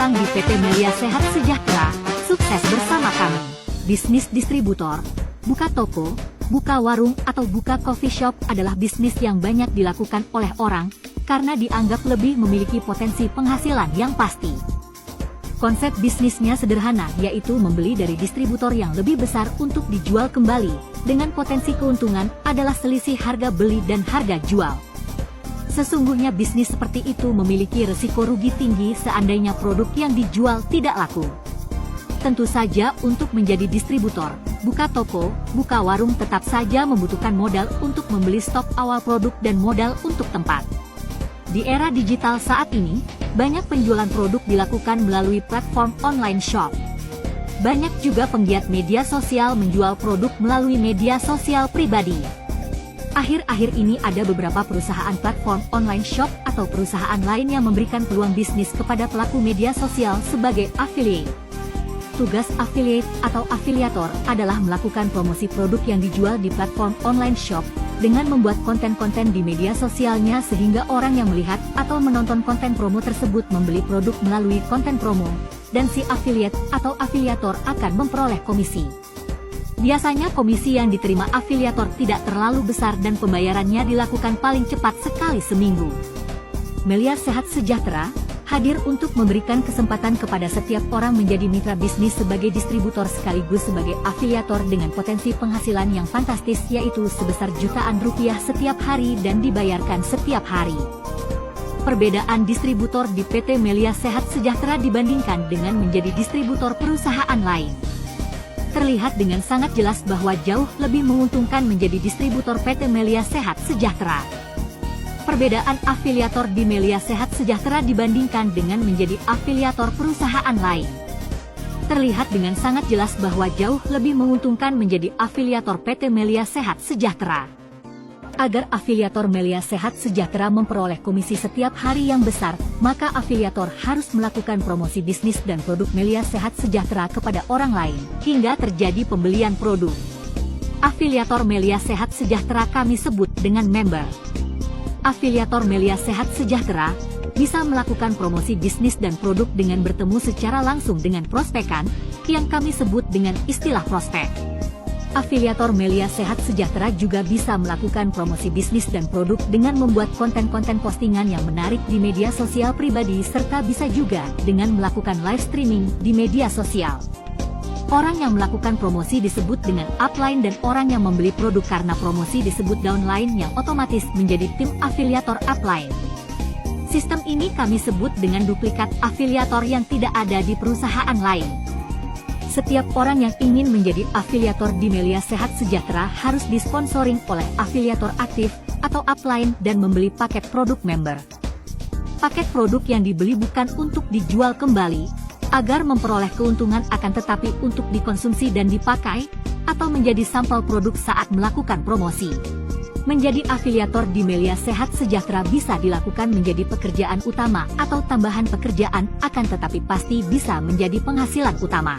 datang di PT Melia Sehat Sejahtera, sukses bersama kami. Bisnis distributor, buka toko, buka warung atau buka coffee shop adalah bisnis yang banyak dilakukan oleh orang, karena dianggap lebih memiliki potensi penghasilan yang pasti. Konsep bisnisnya sederhana, yaitu membeli dari distributor yang lebih besar untuk dijual kembali, dengan potensi keuntungan adalah selisih harga beli dan harga jual. Sesungguhnya bisnis seperti itu memiliki risiko rugi tinggi seandainya produk yang dijual tidak laku. Tentu saja untuk menjadi distributor, buka toko, buka warung tetap saja membutuhkan modal untuk membeli stok awal produk dan modal untuk tempat. Di era digital saat ini, banyak penjualan produk dilakukan melalui platform online shop. Banyak juga penggiat media sosial menjual produk melalui media sosial pribadi. Akhir-akhir ini ada beberapa perusahaan platform online shop atau perusahaan lain yang memberikan peluang bisnis kepada pelaku media sosial sebagai affiliate. Tugas affiliate atau afiliator adalah melakukan promosi produk yang dijual di platform online shop dengan membuat konten-konten di media sosialnya sehingga orang yang melihat atau menonton konten promo tersebut membeli produk melalui konten promo, dan si affiliate atau afiliator akan memperoleh komisi. Biasanya komisi yang diterima afiliator tidak terlalu besar dan pembayarannya dilakukan paling cepat sekali seminggu. Melia Sehat Sejahtera hadir untuk memberikan kesempatan kepada setiap orang menjadi mitra bisnis sebagai distributor sekaligus sebagai afiliator dengan potensi penghasilan yang fantastis, yaitu sebesar jutaan rupiah setiap hari dan dibayarkan setiap hari. Perbedaan distributor di PT Melia Sehat Sejahtera dibandingkan dengan menjadi distributor perusahaan lain. Terlihat dengan sangat jelas bahwa jauh lebih menguntungkan menjadi distributor PT Melia Sehat Sejahtera. Perbedaan afiliator di Melia Sehat Sejahtera dibandingkan dengan menjadi afiliator perusahaan lain. Terlihat dengan sangat jelas bahwa jauh lebih menguntungkan menjadi afiliator PT Melia Sehat Sejahtera. Agar afiliator Melia Sehat Sejahtera memperoleh komisi setiap hari yang besar, maka afiliator harus melakukan promosi bisnis dan produk Melia Sehat Sejahtera kepada orang lain, hingga terjadi pembelian produk. Afiliator Melia Sehat Sejahtera kami sebut dengan member. Afiliator Melia Sehat Sejahtera bisa melakukan promosi bisnis dan produk dengan bertemu secara langsung dengan prospekan, yang kami sebut dengan istilah prospek. Afiliator Melia Sehat Sejahtera juga bisa melakukan promosi bisnis dan produk dengan membuat konten-konten postingan yang menarik di media sosial pribadi serta bisa juga dengan melakukan live streaming di media sosial. Orang yang melakukan promosi disebut dengan upline dan orang yang membeli produk karena promosi disebut downline yang otomatis menjadi tim afiliator upline. Sistem ini kami sebut dengan duplikat afiliator yang tidak ada di perusahaan lain. Setiap orang yang ingin menjadi afiliator di Melia Sehat Sejahtera harus disponsoring oleh afiliator aktif atau upline dan membeli paket produk member. Paket produk yang dibeli bukan untuk dijual kembali, agar memperoleh keuntungan akan tetapi untuk dikonsumsi dan dipakai, atau menjadi sampel produk saat melakukan promosi. Menjadi afiliator di Melia Sehat Sejahtera bisa dilakukan menjadi pekerjaan utama atau tambahan pekerjaan, akan tetapi pasti bisa menjadi penghasilan utama.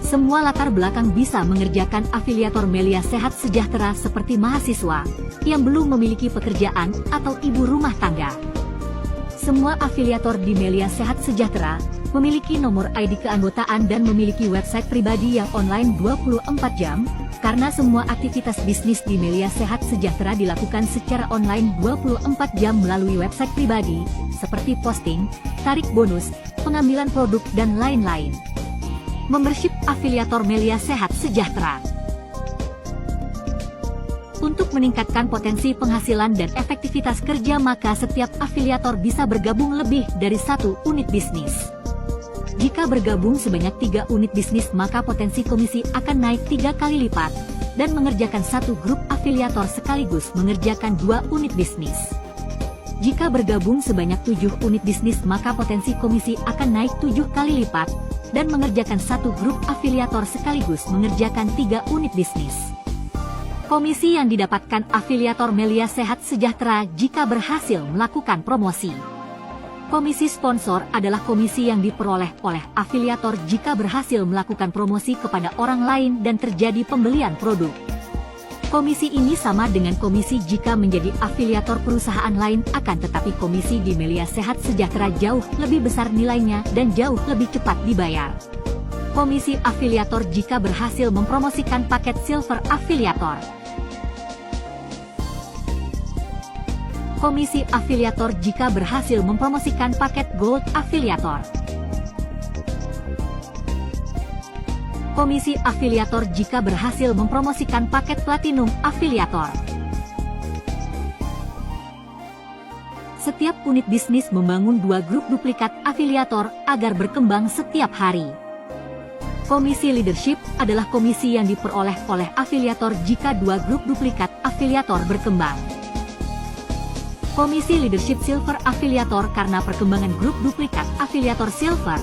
Semua latar belakang bisa mengerjakan afiliator Melia Sehat Sejahtera seperti mahasiswa yang belum memiliki pekerjaan atau ibu rumah tangga. Semua afiliator di Melia Sehat Sejahtera memiliki nomor ID keanggotaan dan memiliki website pribadi yang online 24 jam, karena semua aktivitas bisnis di Melia Sehat Sejahtera dilakukan secara online 24 jam melalui website pribadi, seperti posting, tarik bonus, pengambilan produk dan lain-lain. Membership afiliator Melia Sehat Sejahtera. Untuk meningkatkan potensi penghasilan dan efektivitas kerja, maka setiap afiliator bisa bergabung lebih dari satu unit bisnis. Jika bergabung sebanyak 3 unit bisnis, maka potensi komisi akan naik 3 kali lipat, dan mengerjakan satu grup afiliator sekaligus mengerjakan 2 unit bisnis. Jika bergabung sebanyak 7 unit bisnis, maka potensi komisi akan naik 7 kali lipat, dan mengerjakan satu grup afiliator sekaligus mengerjakan 3 unit bisnis. Komisi yang didapatkan afiliator Melia Sehat Sejahtera jika berhasil melakukan promosi. Komisi sponsor adalah komisi yang diperoleh oleh afiliator jika berhasil melakukan promosi kepada orang lain dan terjadi pembelian produk. Komisi ini sama dengan komisi jika menjadi afiliator perusahaan lain, akan tetapi komisi di Melia Sehat Sejahtera jauh lebih besar nilainya dan jauh lebih cepat dibayar. Komisi afiliator jika berhasil mempromosikan paket Silver Afiliator. Komisi afiliator jika berhasil mempromosikan paket Gold Afiliator. Komisi afiliator jika berhasil mempromosikan paket Platinum Afiliator. Setiap unit bisnis membangun 2 grup duplikat afiliator agar berkembang setiap hari. Komisi leadership adalah komisi yang diperoleh oleh afiliator jika 2 grup duplikat afiliator berkembang. Komisi leadership Silver Afiliator karena perkembangan grup duplikat afiliator Silver.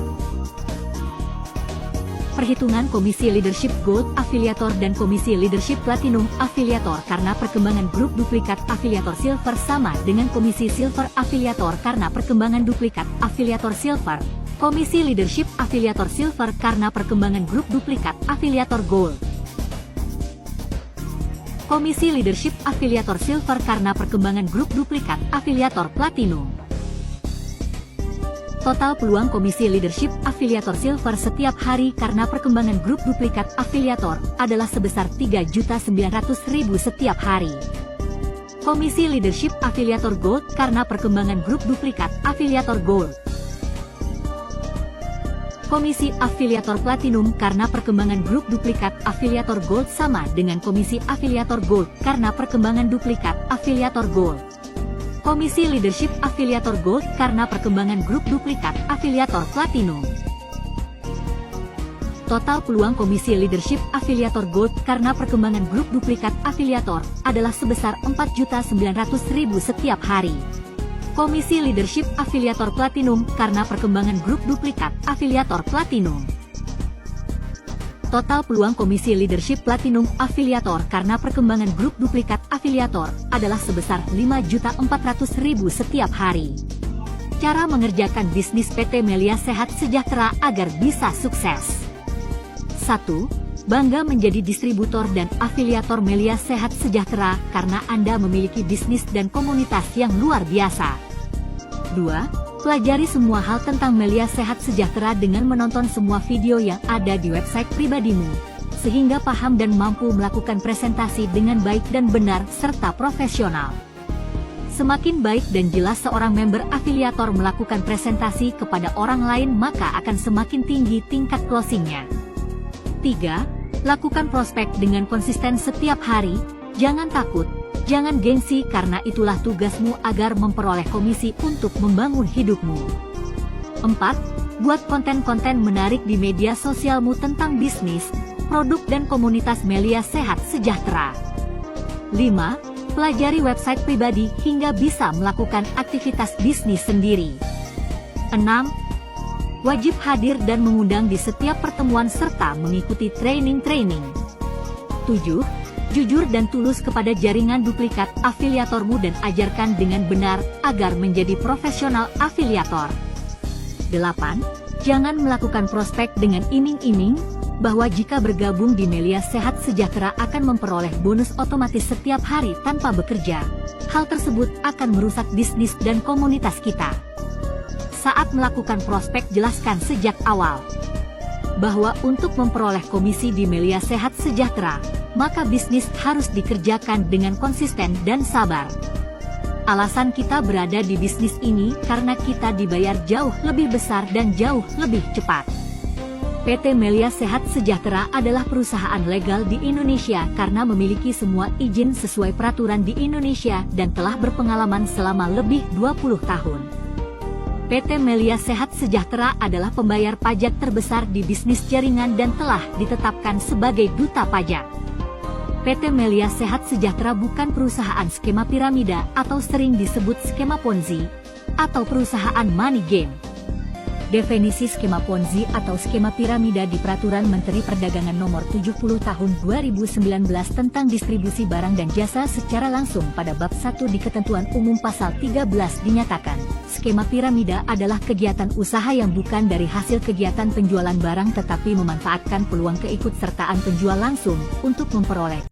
Perhitungan komisi leadership Gold Afiliator dan komisi leadership Platinum Afiliator karena perkembangan grup duplikat afiliator Silver sama dengan komisi Silver Afiliator karena perkembangan duplikat afiliator Silver. Komisi leadership afiliator Silver karena perkembangan grup duplikat afiliator Gold. Komisi leadership afiliator Silver karena perkembangan grup duplikat afiliator Platinum. Total peluang komisi leadership afiliator Silver setiap hari karena perkembangan grup duplikat afiliator adalah sebesar 3.900.000 setiap hari. Komisi leadership afiliator Gold karena perkembangan grup duplikat afiliator Gold. Komisi afiliator Platinum karena perkembangan grup duplikat afiliator Gold sama dengan komisi afiliator Gold karena perkembangan duplikat afiliator Gold. Komisi leadership afiliator Gold karena perkembangan grup duplikat afiliator Platinum. Total peluang komisi leadership afiliator Gold karena perkembangan grup duplikat afiliator adalah sebesar 4.900.000 setiap hari. Komisi leadership afiliator Platinum karena perkembangan grup duplikat afiliator Platinum. Total peluang komisi leadership Platinum afiliator karena perkembangan grup duplikat afiliator adalah sebesar 5.400.000 setiap hari. Cara mengerjakan bisnis PT Melia Sehat Sejahtera agar bisa sukses. 1. Bangga menjadi distributor dan afiliator Melia Sehat Sejahtera karena Anda memiliki bisnis dan komunitas yang luar biasa. 2. Pelajari semua hal tentang Melia Sehat Sejahtera dengan menonton semua video yang ada di website pribadimu, sehingga paham dan mampu melakukan presentasi dengan baik dan benar serta profesional. Semakin baik dan jelas seorang member afiliator melakukan presentasi kepada orang lain, maka akan semakin tinggi tingkat closingnya. 3. Lakukan prospek dengan konsisten setiap hari, jangan takut. Jangan gengsi karena itulah tugasmu agar memperoleh komisi untuk membangun hidupmu. 4. Buat konten-konten menarik di media sosialmu tentang bisnis, produk dan komunitas Melia Sehat Sejahtera. 5. Pelajari website pribadi hingga bisa melakukan aktivitas bisnis sendiri. 6. Wajib hadir dan mengundang di setiap pertemuan serta mengikuti training-training. 7. Jujur dan tulus kepada jaringan duplikat afiliatormu dan ajarkan dengan benar agar menjadi profesional afiliator. 8. Jangan melakukan prospek dengan iming-iming bahwa jika bergabung di Melia Sehat Sejahtera akan memperoleh bonus otomatis setiap hari tanpa bekerja. Hal tersebut akan merusak bisnis dan komunitas kita. Saat melakukan prospek, jelaskan sejak awal bahwa untuk memperoleh komisi di Melia Sehat Sejahtera, maka bisnis harus dikerjakan dengan konsisten dan sabar. Alasan kita berada di bisnis ini karena kita dibayar jauh lebih besar dan jauh lebih cepat. PT Melia Sehat Sejahtera adalah perusahaan legal di Indonesia karena memiliki semua izin sesuai peraturan di Indonesia dan telah berpengalaman selama lebih 20 tahun. PT Melia Sehat Sejahtera adalah pembayar pajak terbesar di bisnis jaringan dan telah ditetapkan sebagai duta pajak. PT Melia Sehat Sejahtera bukan perusahaan skema piramida atau sering disebut skema Ponzi, atau perusahaan money game. Definisi skema Ponzi atau skema piramida di Peraturan Menteri Perdagangan Nomor 70 Tahun 2019 tentang distribusi barang dan jasa secara langsung pada bab 1 di Ketentuan Umum Pasal 13 dinyatakan, skema piramida adalah kegiatan usaha yang bukan dari hasil kegiatan penjualan barang tetapi memanfaatkan peluang keikutsertaan penjual langsung untuk memperoleh